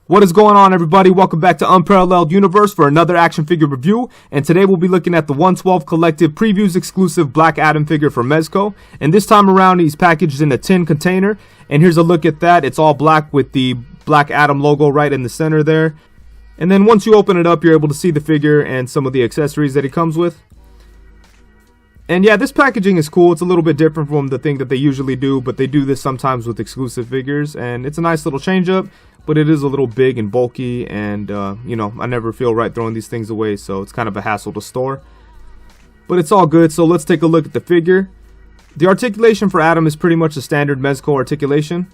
What is going on, everybody? Welcome back to Unparalleled Universe for another action figure review, and today we'll be looking at the 112 Collective Previews exclusive Black Adam figure for Mezco. And this time around he's packaged in a tin container, and here's a look at that. It's all black with the Black Adam logo right in the center there. And then once you open it up, you're able to see the figure and some of the accessories that it comes with. And yeah, this packaging is cool. It's a little bit different from the thing that they usually do, but they do this sometimes with exclusive figures, and it's a nice little change up. But it is a little big and bulky, and you know, I never feel right throwing these things away, so it's kind of a hassle to store. But it's all good, so let's take a look at the figure. The articulation for Adam is pretty much a standard Mezco articulation.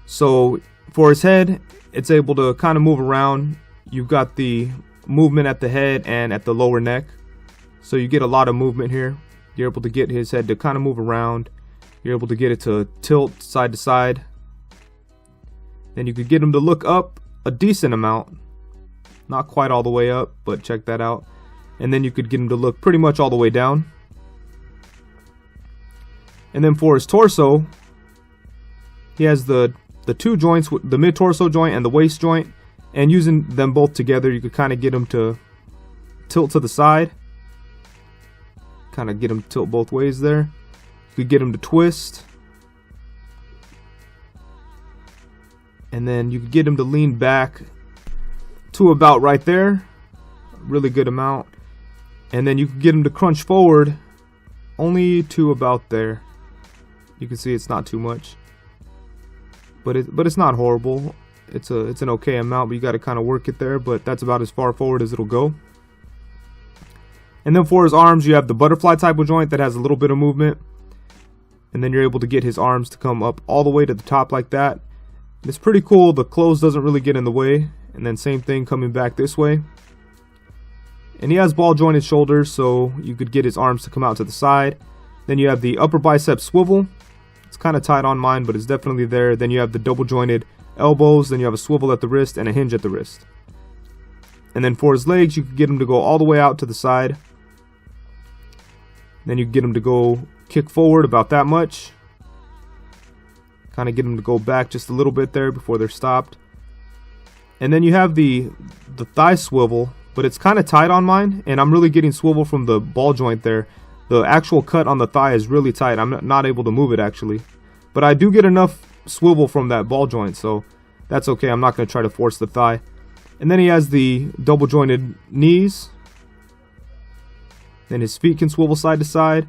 So for his head, it's able to kind of move around. You've got the movement at the head and at the lower neck, so you get a lot of movement here. You're able to get his head to kind of move around. You're able to get it to tilt side to side. Then you could get him to look up a decent amount. Not quite all the way up, but check that out. And then you could get him to look pretty much all the way down. And then for his torso, he has the two joints, the mid-torso joint and the waist joint. And using them both together, you could kind of get him to tilt to the side. Kind of get him to tilt both ways there. You could get him to twist. And then you could get him to lean back to about right there. Really good amount. And then you could get him to crunch forward only to about there. You can see it's not too much. But it's not horrible. It's an okay amount, but you got to kind of work it there, but that's about as far forward as it'll go. And then for his arms, you have the butterfly type of joint that has a little bit of movement. And then you're able to get his arms to come up all the way to the top like that. It's pretty cool. The clothes doesn't really get in the way. And then same thing coming back this way. And he has ball jointed shoulders, so you could get his arms to come out to the side. Then you have the upper bicep swivel. It's kind of tight on mine, but it's definitely there. Then you have the double jointed elbows. Then you have a swivel at the wrist and a hinge at the wrist. And then for his legs, you could get him to go all the way out to the side. Then you get him to go kick forward about that much. Kind of get them to go back just a little bit there before they're stopped. And then you have the thigh swivel, but it's kind of tight on mine, and I'm really getting swivel from the ball joint there. The actual cut on the thigh is really tight. I'm not able to move it actually, but I do get enough swivel from that ball joint, so that's okay. I'm not going to try to force the thigh. And then he has the double jointed knees. Then his feet can swivel side to side.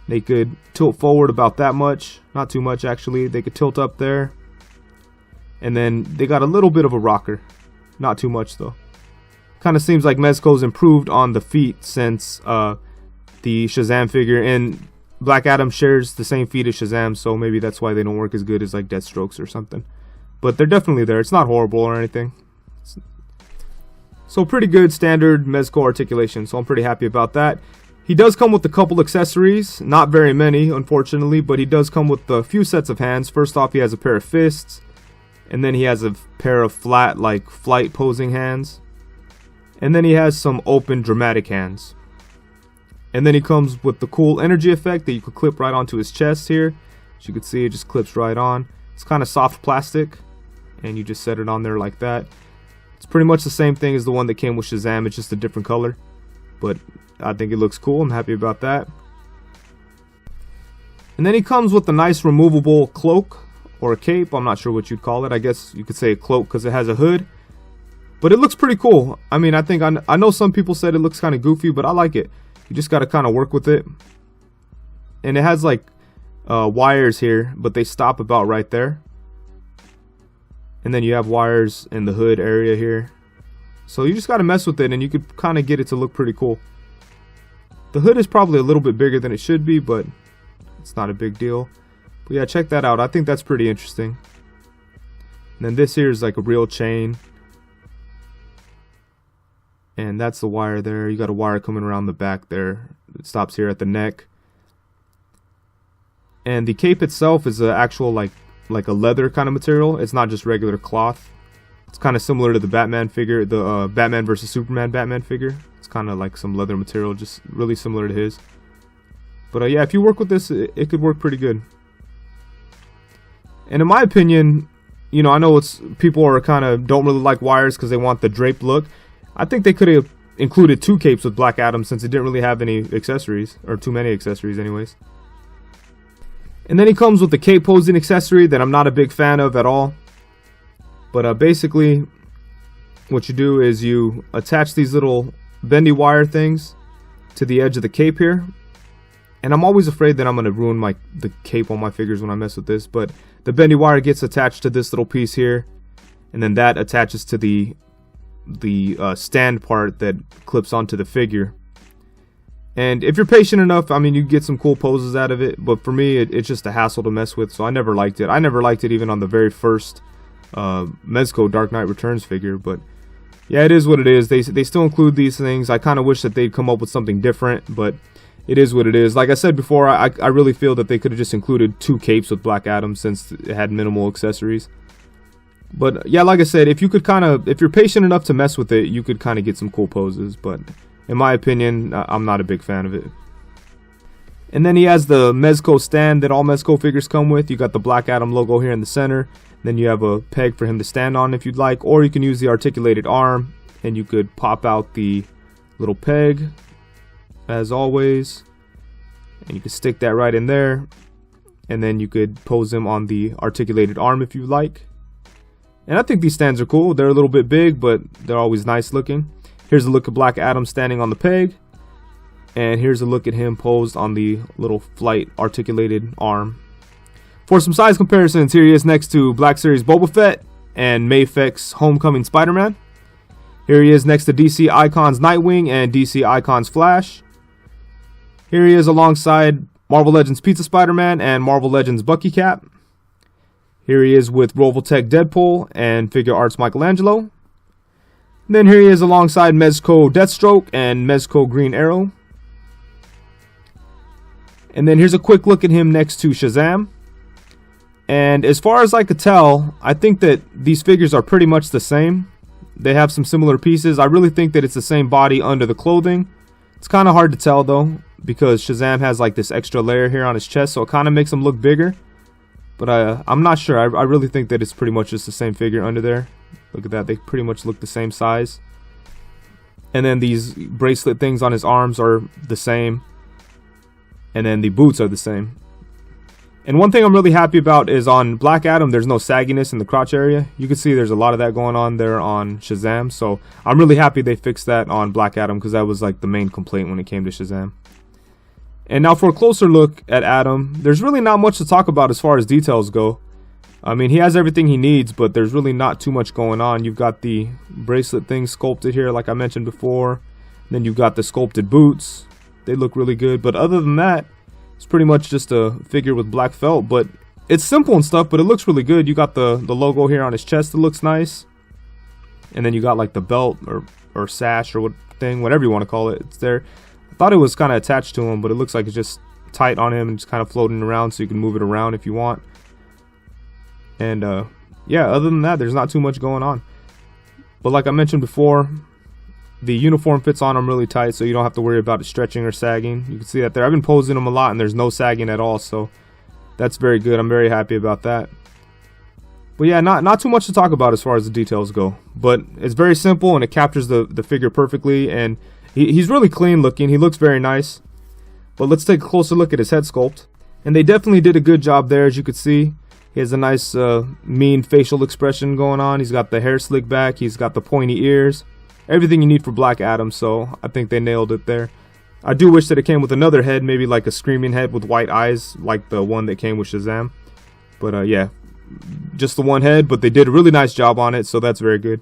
They could tilt forward about that much. Not too much actually. They could tilt up there. And then they got a little bit of a rocker. Not too much though. Kind of seems like Mezco's improved on the feet since the Shazam figure. And Black Adam shares the same feet as Shazam, so maybe that's why they don't work as good as like Deathstrokes or something. But they're definitely there. It's not horrible or anything. So pretty good standard Mezco articulation. So I'm pretty happy about that. He does come with a couple accessories, not very many unfortunately, but he does come with a few sets of hands. First off, he has a pair of fists, and then he has a pair of flat like flight posing hands, and then he has some open dramatic hands. And then he comes with the cool energy effect that you could clip right onto his chest here. As you can see, it just clips right on. It's kind of soft plastic, and you just set it on there like that. It's pretty much the same thing as the one that came with Shazam, it's just a different color, but I think it looks cool. I'm happy about that. And then he comes with a nice removable cloak or a cape. I'm not sure what you'd call it. I guess you could say a cloak because it has a hood. But it looks pretty cool. I mean, I know some people said it looks kind of goofy, but I like it. You just got to kind of work with it. And it has like wires here, but they stop about right there. And then you have wires in the hood area here. So you just got to mess with it, and you could kind of get it to look pretty cool. The hood is probably a little bit bigger than it should be, but it's not a big deal. But yeah, check that out. I think that's pretty interesting. And then this here is like a real chain. And that's the wire there. You got a wire coming around the back there. It stops here at the neck. And the cape itself is an actual like a leather kind of material. It's not just regular cloth. It's kind of similar to the Batman figure, the Batman vs Superman Batman figure. It's kind of like some leather material, just really similar to his. But yeah, if you work with this, it could work pretty good. And in my opinion, you know, I know people are kind of don't really like wires because they want the draped look. I think they could have included 2 capes with Black Adam since it didn't really have any accessories, or too many accessories anyways. And then he comes with the cape posing accessory that I'm not a big fan of at all. But basically what you do is you attach these little bendy wire things to the edge of the cape here. And I'm always afraid that I'm going to ruin the cape on my figures when I mess with this, but the bendy wire gets attached to this little piece here, and then that attaches to the stand part that clips onto the figure. And if you're patient enough, I mean, you get some cool poses out of it, but for me it's just a hassle to mess with, so I never liked it. I never liked it even on the very first Mezco Dark Knight Returns figure. But yeah, it is what it is. They still include these things. I kind of wish that they'd come up with something different, but it is what it is. Like I said before, I really feel that they could have just included 2 capes with Black Adam since it had minimal accessories. But yeah, like I said, if you're patient enough to mess with it, you could kind of get some cool poses. But in my opinion, I'm not a big fan of it. And then he has the Mezco stand that all Mezco figures come with. You got the Black Adam logo here in the center. Then you have a peg for him to stand on if you'd like, or you can use the articulated arm and you could pop out the little peg as always, and you can stick that right in there, and then you could pose him on the articulated arm if you like. And I think these stands are cool. They're a little bit big, but they're always nice looking. Here's a look at Black Adam standing on the peg, and here's a look at him posed on the little flight articulated arm. For some size comparisons, here he is next to Black Series Boba Fett and Mayfex's Homecoming Spider-Man. Here he is next to DC Icons Nightwing and DC Icons Flash. Here he is alongside Marvel Legends Pizza Spider-Man and Marvel Legends Bucky Cap. Here he is with Rovoltech Deadpool and Figure Arts Michelangelo. And then here he is alongside Mezco Deathstroke and Mezco Green Arrow. And then here's a quick look at him next to Shazam. And as far as I could tell, I think that these figures are pretty much the same. They have some similar pieces. I really think that it's the same body under the clothing. It's kind of hard to tell though, because Shazam has like this extra layer here on his chest, so it kind of makes him look bigger. But I'm not sure. I really think that it's pretty much just the same figure under there. Look at that. They pretty much look the same size. And then these bracelet things on his arms are the same. And then the boots are the same. And one thing I'm really happy about is on Black Adam, there's no sagginess in the crotch area. You can see there's a lot of that going on there on Shazam. So I'm really happy they fixed that on Black Adam, because that was like the main complaint when it came to Shazam. And now for a closer look at Adam, there's really not much to talk about as far as details go. I mean, he has everything he needs, but there's really not too much going on. You've got the bracelet thing sculpted here, like I mentioned before. Then you've got the sculpted boots. They look really good. But other than that, it's pretty much just a figure with black felt. But it's simple and stuff, but it looks really good. You got the logo here on his chest that looks nice. And then you got like the belt or sash or whatever you want to call it. It's there. I thought it was kind of attached to him, but it looks like it's just tight on him and just kind of floating around, so you can move it around if you want. And yeah, other than that, there's not too much going on. But like I mentioned before, the uniform fits on him really tight, so you don't have to worry about it stretching or sagging. You can see that there. I've been posing him a lot and there's no sagging at all, so that's very good. I'm very happy about that. But yeah, not too much to talk about as far as the details go. But it's very simple and it captures the figure perfectly, and he's really clean looking. He looks very nice. But let's take a closer look at his head sculpt. And they definitely did a good job there, as you could see. He has a nice mean facial expression going on. He's got the hair slicked back. He's got the pointy ears. Everything you need for Black Adam, so I think they nailed it there. I do wish that it came with another head, maybe like a screaming head with white eyes, like the one that came with Shazam. But yeah, just the one head, but they did a really nice job on it, so that's very good.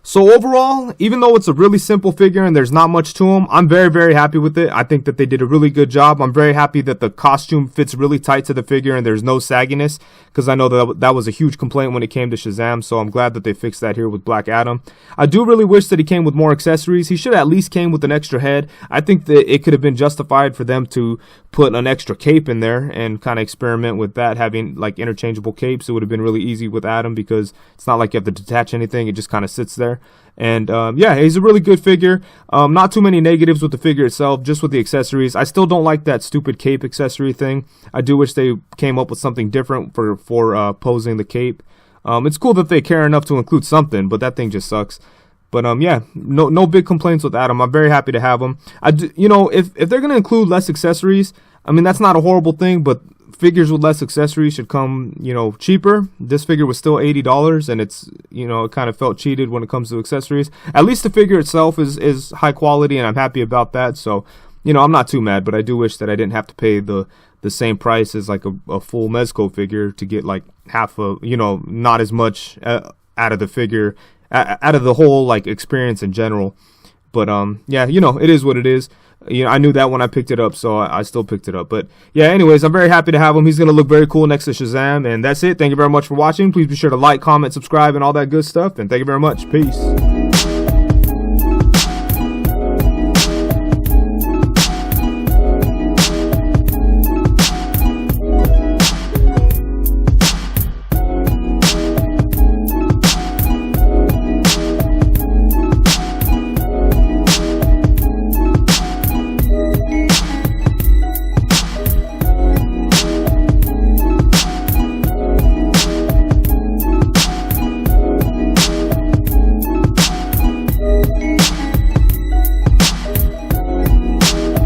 So overall, even though it's a really simple figure and there's not much to him, I'm very, very happy with it. I think that they did a really good job. I'm very happy that the costume fits really tight to the figure and there's no sagginess, because I know that was a huge complaint when it came to Shazam, so I'm glad that they fixed that here with Black Adam. I do really wish that he came with more accessories. He should have at least came with an extra head. I think that it could have been justified for them to put an extra cape in there and kind of experiment with that, having like interchangeable capes. It would have been really easy with Adam, because it's not like you have to detach anything. It just kind of sits there. there. And yeah, he's a really good figure. Not too many negatives with the figure itself, just with the accessories. I still don't like that stupid cape accessory thing. I do wish they came up with something different for posing the cape. It's cool that they care enough to include something, but that thing just sucks. But yeah, no big complaints with Adam. I'm very happy to have him. You know, if they're gonna include less accessories, I mean, that's not a horrible thing, but figures with less accessories should come, you know, cheaper. This figure was still $80, and it's, you know, it kind of felt cheated when it comes to accessories. At least the figure itself is high quality, and I'm happy about that. So, you know, I'm not too mad, but I do wish that I didn't have to pay the same price as like a full Mezco figure to get like half of, you know, not as much out of the figure, out of the whole like experience in general. But yeah, you know, it is what it is. You know, I knew that when I picked it up, so I still picked it up. But yeah, anyways, I'm very happy to have him. He's going to look very cool next to Shazam. And that's it. Thank you very much for watching. Please be sure to like, comment, subscribe, and all that good stuff. And thank you very much. Peace.